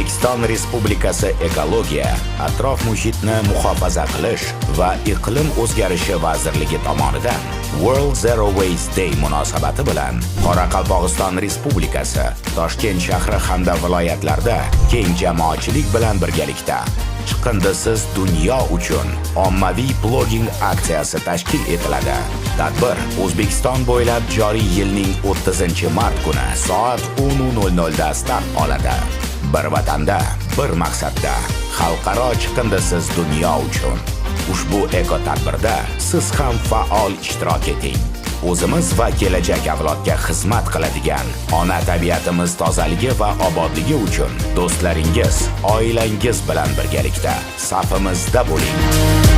O'zbekiston Respublikasi Ekologiya, atrof muhitni muhofaza qilish va iqlim o'zgarishi vazirligi tomonidan World Zero Waste Day munosabati bilan Qoraqalpog'iston Respublikasi, Toshkent shahri hamda viloyatlarda keng jamoatchilik bilan birgalikda chiqindisiz dunyo uchun ommaviy ploging aksiyasi tashkil etiladi. Tadbir O'zbekiston bo'ylab joriy yilning 30-mart kuni soat 10:00 da start oladi. Bir vatanda, bir maqsadda, xalqaro chiqindisiz dunyo uchun. Ushbu eko tadbirda siz ham faol ishtirok eting. O'zimiz va kelajak avlodga xizmat qiladigan ona tabiatimiz tozaligi va obodligi uchun do'stlaringiz, oilangiz bilan birgalikda safimizda bo'ling.